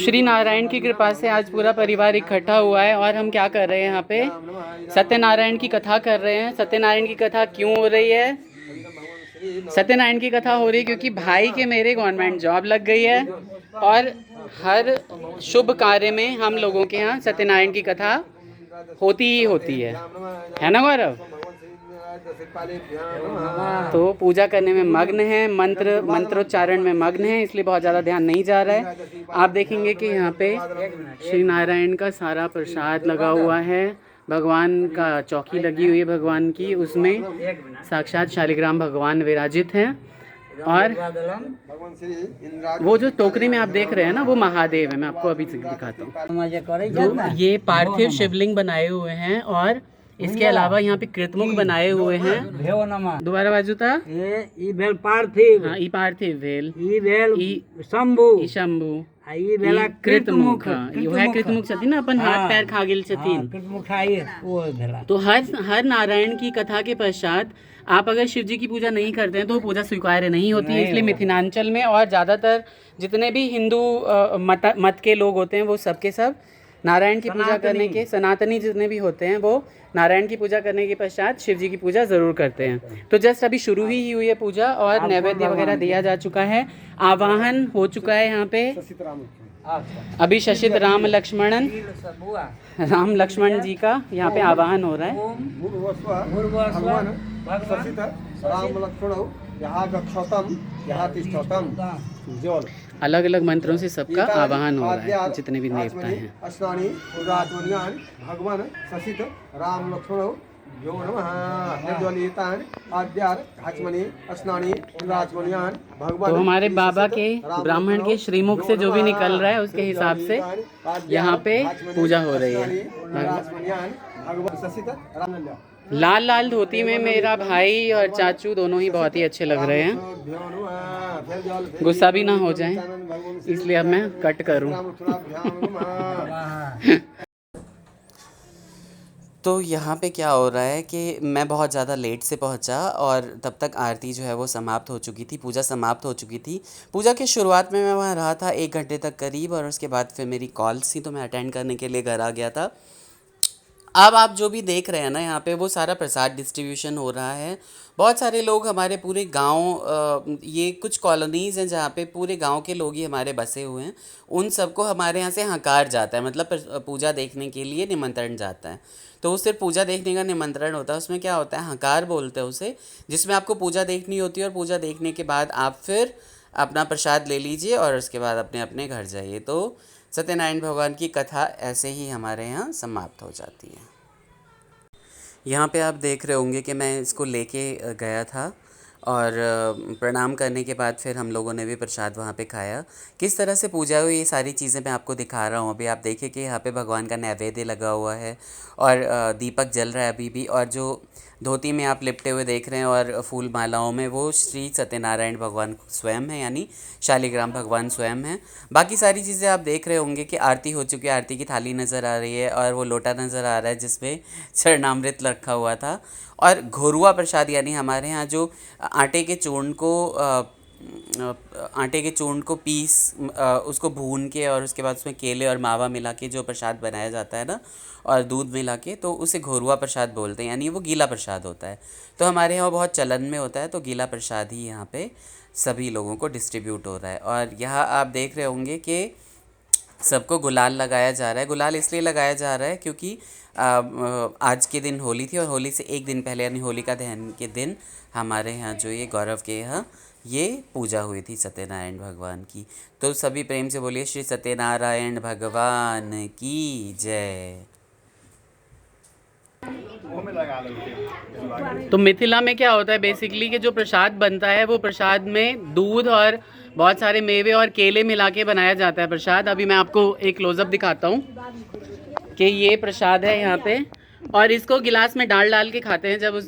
श्री नारायण की कृपा से आज पूरा परिवार इकट्ठा हुआ है और हम क्या कर रहे हैं यहाँ पे सत्यनारायण की कथा कर रहे हैं। सत्यनारायण की कथा क्यों हो रही है? सत्यनारायण की कथा हो रही है क्योंकि भाई के मेरे गवर्नमेंट जॉब लग गई है और हर शुभ कार्य में हम लोगों के यहाँ सत्यनारायण की कथा होती ही होती है ना गौरव? तो पूजा करने में मग्न है, मंत्रोच्चारण में मग्न है, इसलिए बहुत ज़्यादा ध्यान नहीं जा रहा है। आप देखेंगे कि यहाँ पे श्री नारायण का सारा प्रसाद लगा हुआ है, भगवान का चौकी लगी हुई है भगवान की, उसमें साक्षात शालिग्राम भगवान विराजित हैं। और वो जो टोकरी में आप देख रहे हैं ना, वो महादेव है। मैं आपको अभी दिखाता हूँ। ये पार्थिव शिवलिंग बनाए हुए हैं और इसके अलावा यहाँ पे कृतमुख बनाए हुए हैं। दोबारा बाजू था ई भेल पार्थिव, हाँ, ई पार्थिव भेल, ई भेल शंभु, ई शंभु, ई भेला कृतमुख। वह कृतमुख छथिन ना, अपन हाथ पैर खा गेल छथिन। कृतमुख आई वो भेला। तो हर नारायण की कथा के पश्चात आप अगर शिव जी की पूजा नहीं करते हैं तो पूजा स्वीकार्य नहीं होती है। इसलिए मिथिलांचल में और ज़्यादातर जितने भी हिंदू मत के लोग होते हैं वो सब के सब नारायण की पूजा करने के, सनातनी जितने भी होते हैं वो नारायण की पूजा करने के पश्चात शिव जी की पूजा ज़रूर करते हैं। तो जस्ट अभी शुरू ही हुई है पूजा और नैवेद्य वगैरह दिया जा चुका है, आवाहन हो चुका है यहाँ पे। अभी शशित राम लक्ष्मण जी का यहाँ पे आवाहन हो रहा है। अलग अलग मंत्रों से सबका आवाहन हो रहा है, जितने भी देवता हैं। भगवान ससित राम लक्ष्मण तो हमारे बाबा के ब्राह्मण के श्रीमुख से जो भी निकल रहा है उसके हिसाब से यहाँ पे पूजा हो रही है। लाल लाल धोती में मेरा भाई और चाचू दोनों ही बहुत ही अच्छे लग रहे हैं। गुस्सा भी ना हो जाए इसलिए अब मैं कट करूं। तो यहाँ पे क्या हो रहा है कि मैं बहुत ज़्यादा लेट से पहुँचा और तब तक आरती जो है वो समाप्त हो चुकी थी, पूजा समाप्त हो चुकी थी। पूजा के शुरुआत में मैं वहाँ रहा था 1 घंटे तक करीब, और उसके बाद फिर मेरी कॉल्स थी तो मैं अटेंड करने के लिए घर आ गया था। अब आप जो भी देख रहे हैं ना यहाँ पे, वो सारा प्रसाद डिस्ट्रीब्यूशन हो रहा है। बहुत सारे लोग हमारे पूरे गांव, ये कुछ कॉलोनीज़ हैं जहाँ पे पूरे गांव के लोग ही हमारे बसे हुए हैं, उन सबको हमारे यहाँ से हकार जाता है, मतलब पूजा देखने के लिए निमंत्रण जाता है। तो वो सिर्फ पूजा देखने का निमंत्रण होता है, उसमें क्या होता है, हकार बोलते हैं उसे, जिसमें आपको पूजा देखनी होती है और पूजा देखने के बाद आप फिर अपना प्रसाद ले लीजिए और उसके बाद अपने अपने घर जाइए। तो सत्यनारायण भगवान की कथा ऐसे ही हमारे यहाँ समाप्त हो जाती है। यहाँ पे आप देख रहे होंगे कि मैं इसको लेके गया था और प्रणाम करने के बाद फिर हम लोगों ने भी प्रसाद वहाँ पे खाया। किस तरह से पूजा हुई ये सारी चीज़ें मैं आपको दिखा रहा हूँ। अभी आप देखिए कि यहाँ पे भगवान का नैवेद्य लगा हुआ है और दीपक जल रहा है अभी भी, और जो धोती में आप लिपटे हुए देख रहे हैं और फूल मालाओं में, वो श्री सत्यनारायण भगवान स्वयं है, यानी शालिग्राम भगवान स्वयं है। बाकी सारी चीज़ें आप देख रहे होंगे कि आरती हो चुकी है, आरती की थाली नज़र आ रही है और वो लोटा नज़र आ रहा है जिसमें चरणामृत रखा हुआ था। और घोरुआ प्रसाद, यानी हमारे यहाँ जो आटे के चूर्ण को पीस उसको भून के और उसके बाद उसमें केले और मावा मिला के जो प्रसाद बनाया जाता है ना, और दूध मिला के, तो उसे घोरुआ प्रसाद बोलते हैं, यानी वो गीला प्रसाद होता है। तो हमारे यहाँ बहुत चलन में होता है, तो गीला प्रसाद ही यहाँ पे सभी लोगों को डिस्ट्रीब्यूट हो रहा है। और यहाँ आप देख रहे होंगे कि सबको गुलाल लगाया जा रहा है। गुलाल इसलिए लगाया जा रहा है क्योंकि आज के दिन होली थी और होली से एक दिन पहले, यानी होलिका दहन के दिन, हमारे यहाँ जो ये गौरव के यहाँ ये पूजा हुई थी सत्यनारायण भगवान की। तो सभी प्रेम से बोलिए श्री सत्यनारायण भगवान की जय। तो मिथिला में क्या होता है बेसिकली कि जो प्रसाद बनता है वो प्रसाद में दूध और बहुत सारे मेवे और केले मिला के बनाया जाता है प्रसाद। अभी मैं आपको एक क्लोजअप दिखाता हूँ कि ये प्रसाद है यहाँ पे, और इसको गिलास में डाल के खाते हैं जब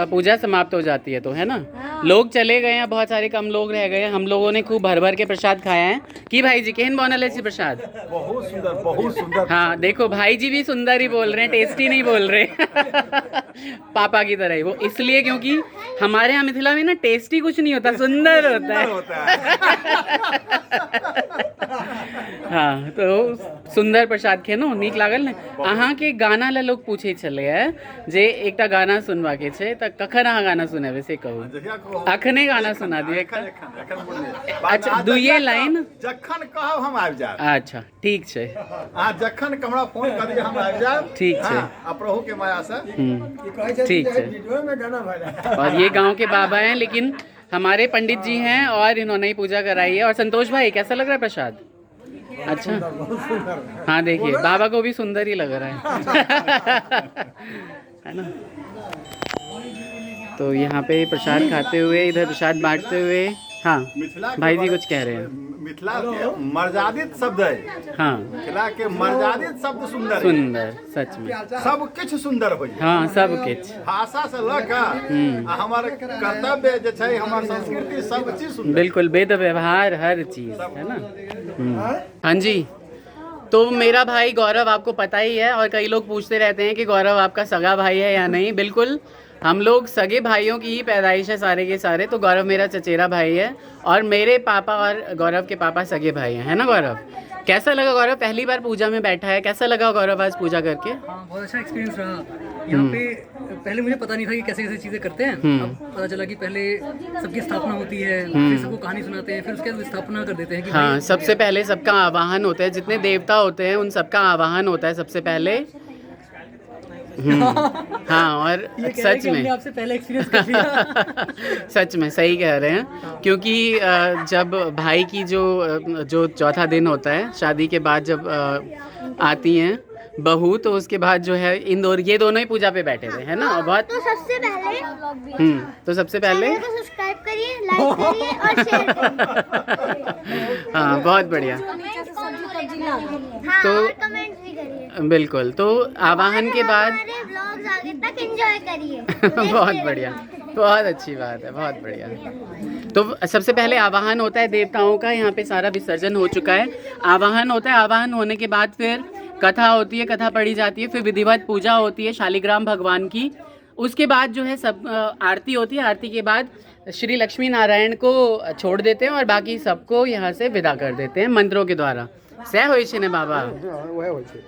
पूजा समाप्त हो जाती है, तो है ना। लोग चले गए हैं, बहुत सारे कम लोग रह गए हैं, हम लोगों ने खूब भर के प्रसाद खाया है। कि भाई जी केहन बनल है प्रसाद? बहुत सुंदर, बहुत सुंदर। हाँ देखो, भाई जी भी सुंदर ही बोल रहे हैं, टेस्टी नहीं बोल रहे। पापा की तरह ही। वो इसलिए क्योंकि हमारे यहाँ मिथिला में ना टेस्टी कुछ नहीं होता, सुंदर होता है। हाँ तो सुंदर प्रसाद खेनो नीक लागल ने अहाँ के गाना ला लोग पूछे चले है जे एकटा गाना सुनवा के छे त कखन अहाँ गाना सुनाबे से कहू अखने गाना सुना दिए अच्छा दुइये लाइन जखन कहब हम आबि जाएब। अच्छा ठीक छे अहाँ जखन हमरा फोन करिए हम आबि जाएब। ठीक छे आ प्रभु के माया से ठीक छे। और ये गांव के बाबा हैं लेकिन हमारे पंडित जी हैं और इन्होंने ही पूजा कराई है। और संतोष भाई कैसा लग रहा है प्रसाद? अच्छा हाँ देखिए बाबा को भी सुंदर ही लग रहा है ना। तो यहाँ पे प्रसाद खाते हुए इधर प्रसाद बांटते हुए हाँ भाई जी कुछ कह रहे हैं। मिथिला के मर्यादित शब्द है। हाँ मिथिला के मर्यादित शब्द सुंदर सुंदर सच में सब किछ सुंदर हो जाए। हाँ सब किछ भाषा से लऽ हमारे कर्तव्य जे छै हमार संस्कृति सब चीज सुंदर बिल्कुल वेद व्यवहार हर चीज है ना। हाँ जी तो मेरा भाई गौरव आपको पता ही है और कई लोग पूछते रहते हैं कि गौरव आपका सगा भाई है या नहीं। बिल्कुल हम लोग सगे भाइयों की ही पैदाइश है सारे के सारे। तो गौरव मेरा चचेरा भाई है और मेरे पापा और गौरव के पापा सगे भाई हैं है ना गौरव। कैसा लगा गौरव? पहली बार पूजा में बैठा है, कैसा लगा गौरव आज पूजा करके? हाँ बहुत अच्छा एक्सपीरियंस रहा यहाँ पे। पहले मुझे पता नहीं था कि कैसे कैसे चीज़ें करते हैं। अब पता चला कि पहले सबकी स्थापना होती है, फिर सबको कहानी सुनाते हैं, फिर उसके बाद स्थापना कर देते हैं कि हाँ सबसे पहले सबका आवाहन होता है। जितने देवता होते हैं उन सबका आवाहन होता है सबसे पहले। हाँ और सच में आपसे पहले एक्सपीरियंस कर लिया। सच में सही कह रहे हैं क्योंकि जब भाई की जो चौथा दिन होता है शादी के बाद जब आती हैं बहू तो उसके बाद जो है ये दोनों ही पूजा पे बैठे थे है ना। बहुत तो सबसे पहले तो सबसे पहले सब्सक्राइब करिए, लाइक करिए और शेयर करिए। हाँ बहुत बढ़िया। हाँ, तो और कमेंट्स भी करिए। बिल्कुल तो आवाहन के बाद हमारे व्लॉग्स आगे तक एंजॉय करिए। बहुत बढ़िया बहुत अच्छी बात है बहुत बढ़िया। तो सबसे पहले आवाहन होता है देवताओं का। यहाँ पे सारा विसर्जन हो चुका है। आवाहन होता है, आवाहन होने के बाद फिर कथा होती है, कथा पढ़ी जाती है, फिर विधिवत पूजा होती है शालिग्राम भगवान की। उसके बाद जो है सब आरती होती है। आरती के बाद श्री लक्ष्मी नारायण को छोड़ देते हैं और बाकी सबको यहाँ से विदा कर देते हैं मंत्रों के द्वारा। सह होई छे ने बाबा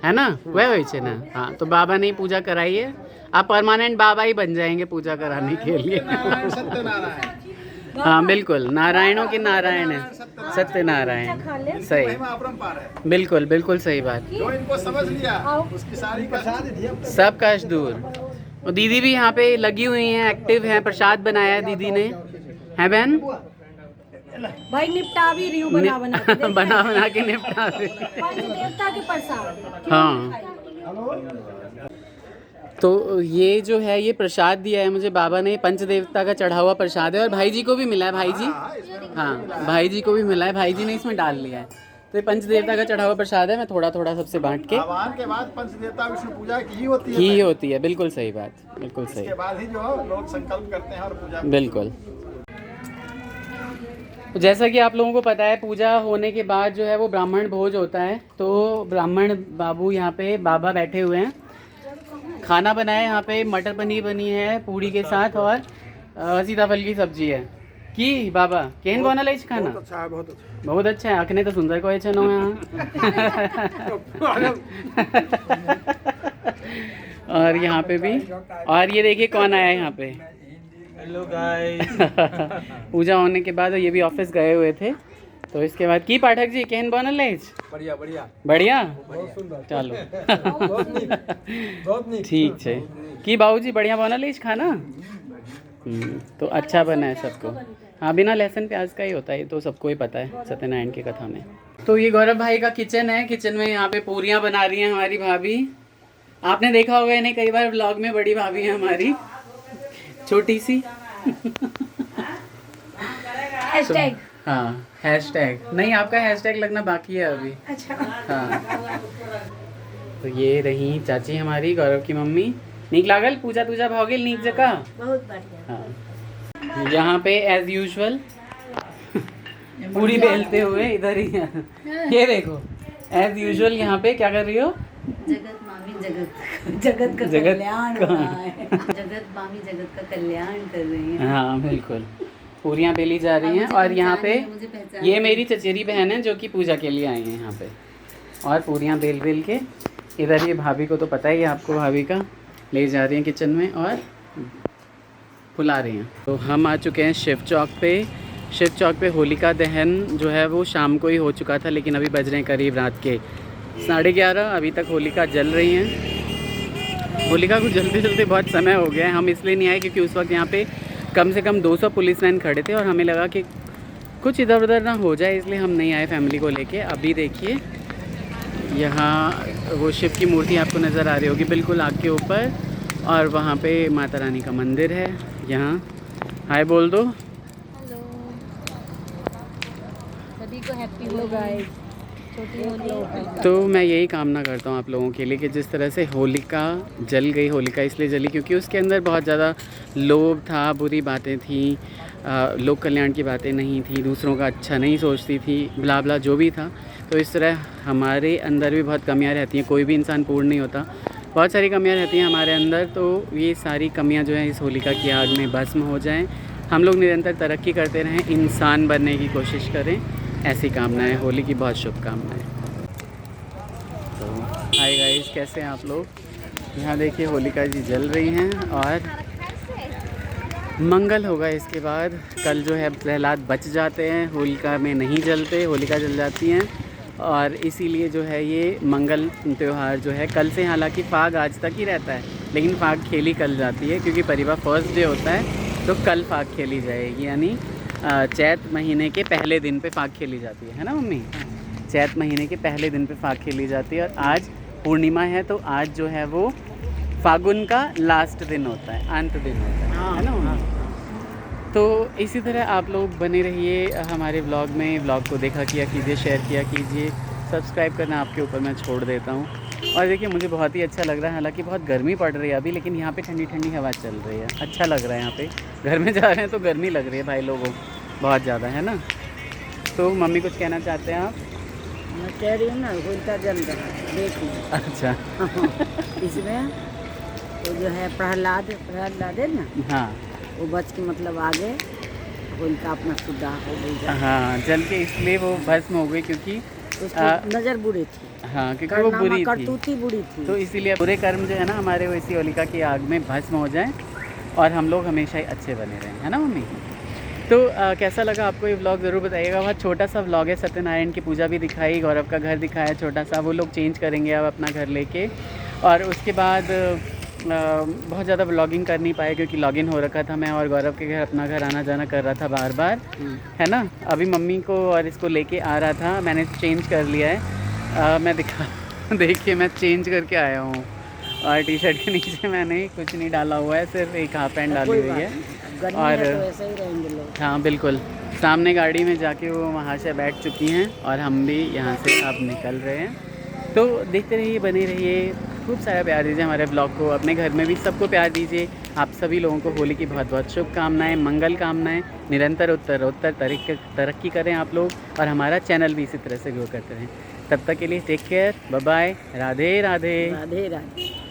है ना, वह होई छे ना। हाँ तो बाबा ने पूजा कराई है। आप परमानेंट बाबा ही बन जाएंगे पूजा कराने के लिए। हाँ बिल्कुल नारायणों के नारायण है, सत्यनारायण। सही बिल्कुल बिल्कुल सही बात। जो इनको समझ लिया उसकी सारी सब कष्ट दूर। और दीदी भी यहाँ पे लगी हुई हैं, एक्टिव हैं। प्रसाद बनाया है दीदी ने, है बहन? भाई निपटा भी रही हूँ बना बना के। बना बना के निपटा रही। देवता के प्रसाद। हाँ तो ये जो है ये प्रसाद दिया है मुझे बाबा ने, पंचदेवता का चढ़ा हुआ प्रसाद है। और भाई जी को भी मिला है, भाई जी हाँ भाई जी को भी मिला है, भाई जी ने इसमें डाल लिया है। तो ये पंचदेवता का चढ़ा हुआ प्रसाद है। मैं थोड़ा थोड़ा सबसे बांट के आवाहन के बाद पंचदेवता विष्णु पूजा की होती है। ही होती है। बिल्कुल सही बात, बिल्कुल सही। इसके बाद ही जो लोग संकल्प करते हैं और पूजा। बिल्कुल। तो जैसा कि आप लोगों को पता है पूजा होने के बाद जो है वो ब्राह्मण भोज होता है। तो ब्राह्मण बाबू यहाँ पे बाबा बैठे हुए हैं। खाना बनाया है यहाँ पे, मटर पनीर बनी है पूड़ी के साथ और सीताफल की सब्जी है। की बाबा केहन बनल अछि खाना? बहुत अच्छा है। अखने तो सुंदर कहै छै न और यहाँ पे भी। और ये देखिए कौन आया है यहाँ पे। Hello guys. पूजा होने के बाद ये भी ऑफिस गए हुए थे। तो इसके बाद की पाठक जी केहन बनल अछि? बढ़िया बढ़िया बढ़िया बहुत सुंदर। चलो ठीक है। की बाबूजी बढ़िया बनल अछि खाना? तो अच्छा बना है सबको। हाँ बिना लहसुन प्याज का ही होता है, तो सबको ही पता है सत्यनारायण की कथा में। तो ये गौरव भाई का किचन है। किचन में यहाँ पे पूरियाँ बना रही हैं हमारी भाभी। आपने देखा होगा इन्हें कई बार व्लॉग में। बड़ी भाभी है हमारी छोटी सी। हैशटैग हाँ हैशटैग नहीं, आपका हैशटैग लगना बाकी है अभी। अच्छा हाँ तो ये रही चाची हमारी, गौरव की मम्मी। नीक लागल पूजा तूजा भ गेल नीक जगह? बहुत बढ़िया। हाँ यहाँ पे एज यूजुअल पूरी बेलते हुए इधर ही है। ये देखो एज यूजुअल यहाँ पे क्या कर रही हो? जगत मामी जगत जगत का जगत कल्याण का। हो रहा है। जगत मामी जगत का कल्याण कर रही है। हाँ बिल्कुल। पूरियाँ बेली जा रही हैं और यहाँ पे मुझे पहचान ये मेरी चचेरी बहन है जो कि पूजा के लिए आई है यहाँ पे। और पूरियाँ बेल बेल के इधर ये भाभी को तो पता ही है आपको, भाभी का ले जा रही हैं किचन में और फुला रही हैं। तो हम आ चुके हैं शिव चौक पे। शिव चौक पे होलिका दहन जो है वो शाम को ही हो चुका था, लेकिन अभी बज रहे हैं करीब रात के 11:30। अभी तक होलिका जल रही हैं। होलिका को जलते जलते बहुत समय हो गया है। हम इसलिए नहीं आए क्योंकि उस वक्त यहाँ पे कम से कम 200 पुलिसमैन खड़े थे और हमें लगा कि कुछ इधर उधर ना हो जाए, इसलिए हम नहीं आए फैमिली को लेके। अभी देखिए यहाँ वो शिव की मूर्ति आपको नज़र आ रही होगी बिल्कुल आग के ऊपर, और वहाँ पे माता रानी का मंदिर है। यहाँ हाय बोल दो। सभी को हैप्पी हो गाइस। छोटी होली तो मैं यही कामना करता हूँ आप लोगों के लिए कि जिस तरह से होलिका जल गई, होलिका इसलिए जली क्योंकि उसके अंदर बहुत ज़्यादा लोभ था, बुरी बातें थी, लोक कल्याण की बातें नहीं थी, दूसरों का अच्छा नहीं सोचती थी, ब्ला ब्ला जो भी था। तो इस तरह हमारे अंदर भी बहुत कमियां रहती हैं, कोई भी इंसान पूर्ण नहीं होता, बहुत सारी कमियां रहती हैं हमारे अंदर। तो ये सारी कमियां जो हैं इस होलिका की आग में भस्म हो जाएं। हम लोग निरंतर तरक्की करते रहें, इंसान बनने की कोशिश करें, ऐसी कामनाएं। होली की बहुत शुभकामनाएं। तो हाय गाइस, कैसे हैं आप लोग? यहाँ देखिए होलिका जी जल रही हैं और मंगल होगा इसके बाद। कल जो है प्रहलाद बच जाते हैं, होलिका में नहीं जलते, होलिका जल जाती हैं, और इसीलिए जो है ये मंगल त्यौहार जो है कल से, हालांकि फाग आज तक ही रहता है लेकिन फाग खेली कल जाती है क्योंकि परिवार फर्स्ट डे होता है, तो कल फाग खेली जाएगी। यानी चैत महीने के पहले दिन पे फाग खेली जाती है ना मम्मी? चैत महीने के पहले दिन पे फाग खेली जाती है और आज पूर्णिमा है, तो आज जो है वो फागुन का लास्ट दिन होता है, अंत दिन होता है ना मम्मी? तो इसी तरह आप लोग बने रहिए हमारे व्लॉग में। व्लॉग को देखा किया कीजिए, शेयर किया कीजिए, सब्सक्राइब करना आपके ऊपर मैं छोड़ देता हूँ। और देखिए मुझे बहुत ही अच्छा लग रहा है, हालांकि बहुत गर्मी पड़ रही है अभी, लेकिन यहाँ पे ठंडी ठंडी हवा चल रही है, अच्छा लग रहा है यहाँ पे। घर में जा रहे हैं तो गर्मी लग रही है भाई लोगों, बहुत ज़्यादा, है ना? तो मम्मी कुछ कहना चाहते हैं आप? मैं कह रही हूँ ना, होलिका जल रहा है, देखिए। अच्छा इसमें वो जो है प्रहलाद है ना, हाँ वो बच के मतलब आगे होलिका अपना शुद्धा हो गई। हाँ, जल के इसलिए वो भस्म हो गई क्योंकि उसकी नज़र बुरी थी। हाँ, क्योंकि वो बुरी थी, करतूती बुरी थी, तो इसीलिए बुरे कर्म जो है ना हमारे, वो इसी होलिका की आग में भस्म हो जाएं और हम लोग हमेशा ही अच्छे बने रहें, है ना मम्मी? तो कैसा लगा आपको ये व्लॉग ज़रूर बताइएगा। बहुत छोटा सा व्लॉग है, सत्यनारायण की पूजा भी दिखाई, गौरव का घर दिखाया छोटा सा, वो लोग चेंज करेंगे अब अपना घर लेके। और उसके बाद बहुत ज़्यादा व्लॉगिंग कर नहीं पाए क्योंकि लॉगिन हो रखा था, मैं और गौरव के घर अपना घर आना जाना कर रहा था बार बार, है ना? अभी मम्मी को और इसको लेके आ रहा था, मैंने चेंज कर लिया है, मैं देखिए मैं चेंज करके आया हूँ, और टी शर्ट के नीचे मैंने कुछ नहीं डाला हुआ है, सिर्फ एक हाफ पैंट डाली हुई है। और ऐसे ही रहेंगे लोग। हाँ बिल्कुल, सामने गाड़ी में जाके वो वहाँ से बैठ चुकी हैं और हम भी यहाँ से अब निकल रहे हैं। तो देखते रहिए, बने रहिए, खूब सारा प्यार दीजिए हमारे ब्लॉग को, अपने घर में भी सबको प्यार दीजिए। आप सभी लोगों को होली की बहुत बहुत शुभकामनाएं, मंगल कामनाएं। निरंतर उत्तरोत्तर तरक्की करें आप लोग, और हमारा चैनल भी इसी तरह से ग्रो करते रहें। तब तक के लिए take care, bye bye, Radhe Radhe. Radhe Radhe.